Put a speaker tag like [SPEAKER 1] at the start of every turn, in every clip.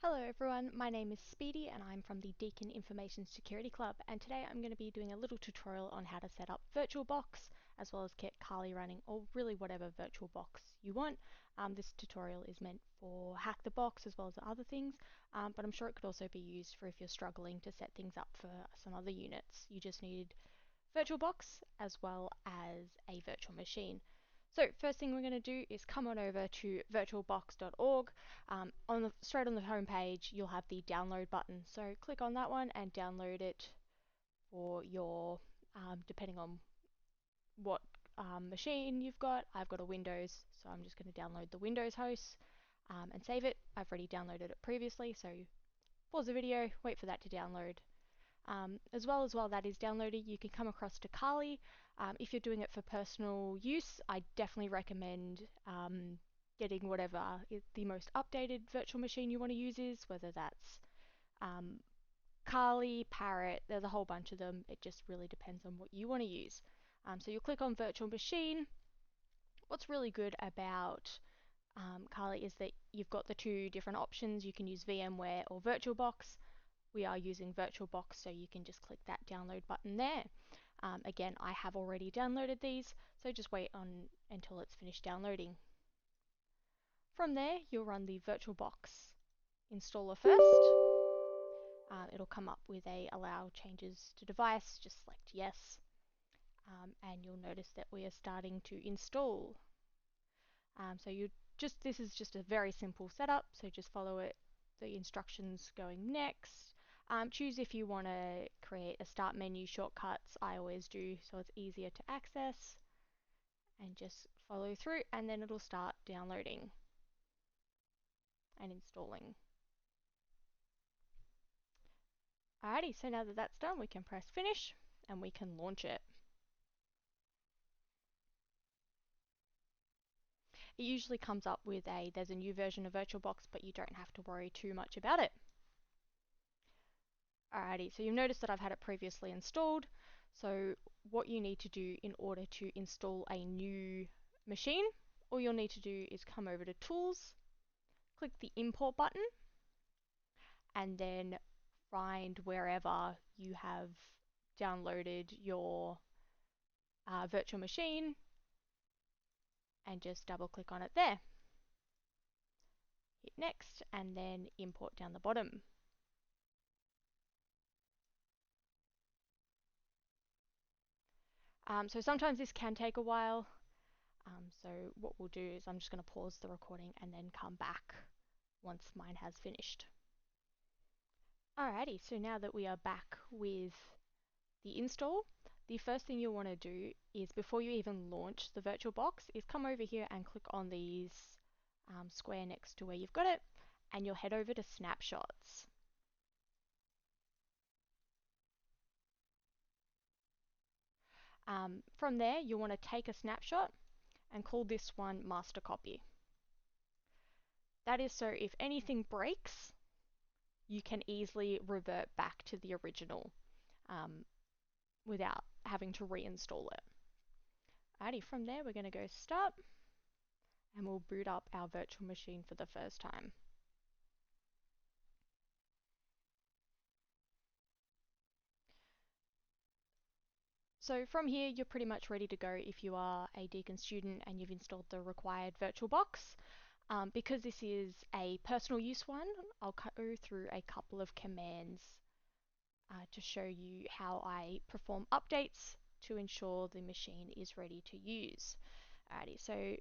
[SPEAKER 1] Hello everyone, my name is Speedy and I'm from the Deakin Information Security Club, and today I'm going to be doing a little tutorial on how to set up VirtualBox as well as get Kali running, or really whatever VirtualBox you want. This tutorial is meant for Hack the Box as well as other things, but I'm sure it could also be used for if you're struggling to set things up for some other units. You just need VirtualBox as well as a virtual machine. So first thing we're going to do is come on over to virtualbox.org. Straight on the home page, you'll have the download button. So click on that one and download it for your, depending on what machine you've got. I've got a Windows, so I'm just going to download the Windows host and save it. I've already downloaded it previously, so pause the video, wait for that to download. As well as while that is downloaded, you can come across to Kali. If you're doing it for personal use, I definitely recommend getting whatever the most updated virtual machine you want to use is, whether that's um, Kali, Parrot, there's a whole bunch of them. It just really depends on what you want to use. So you'll click on virtual machine. What's really good about Kali is that you've got the two different options. You can use VMware or VirtualBox. We are using VirtualBox, so you can just click that download button there. Again, I have already downloaded these, so just wait on until it's finished downloading. From there, you'll run the VirtualBox installer first. It'll come up with a allow changes to device, just select yes, and you'll notice that we are starting to install. So this is just a very simple setup, so just follow the instructions going next. Choose if you want to create a start menu shortcuts. I always do, so it's easier to access, and just follow through, and then it'll start downloading and installing. Alrighty, so now that that's done, we can press finish and we can launch it. It usually comes up with there's a new version of VirtualBox, but you don't have to worry too much about it. Alrighty, so you've noticed that I've had it previously installed. So what you need to do in order to install a new machine, all you'll need to do is come over to Tools, click the Import button, and then find wherever you have downloaded your virtual machine and just double click on it there. Hit Next and then Import down the bottom. So sometimes this can take a while. So what we'll do is I'm just going to pause the recording and then come back once mine has finished. Alrighty, so now that we are back with the install, the first thing you'll want to do is, before you even launch the VirtualBox, is come over here and click on these square next to where you've got it, and you'll head over to snapshots. From there, you'll want to take a snapshot and call this one master copy. That is so if anything breaks, you can easily revert back to the original without having to reinstall it. Alrighty, from there we're going to go start and we'll boot up our virtual machine for the first time. So from here you're pretty much ready to go if you are a Deakin student and you've installed the required VirtualBox. Because this is a personal use one, I'll go through a couple of commands to show you how I perform updates to ensure the machine is ready to use. Alrighty, so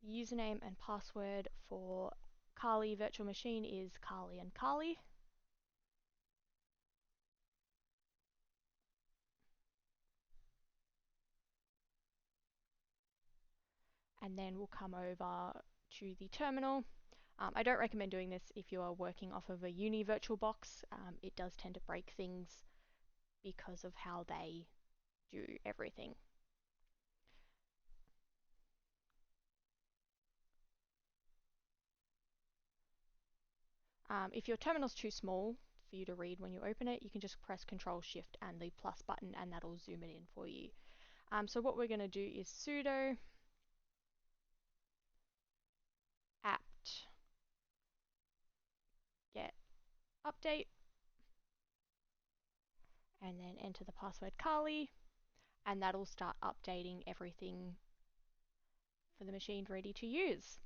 [SPEAKER 1] username and password for Kali virtual machine is Kali and Kali. And then we'll come over to the terminal. I don't recommend doing this if you are working off of a uni VirtualBox. It does tend to break things because of how they do everything. If your terminal's too small for you to read when you open it, you can just press Control Shift and the plus button and that'll zoom it in for you. So what we're going to do is sudo apt get update, and then enter the password Kali, and that'll start updating everything for the machine ready to use.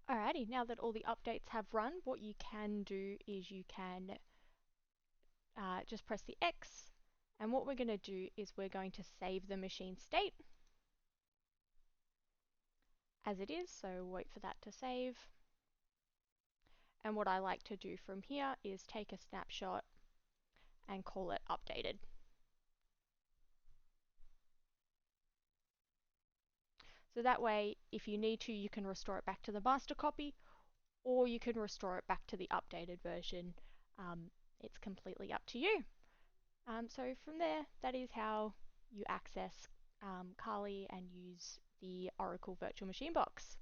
[SPEAKER 1] Alrighty, now that all the updates have run, what you can do is you can just press the X, and what we're going to do is we're going to save the machine state as it is, so wait for that to save. And what I like to do from here is take a snapshot and call it updated. So that way, if you need to, you can restore it back to the master copy, or you can restore it back to the updated version. It's completely up to you. So from there, that is how you access Kali and use the Oracle Virtual Machine Box.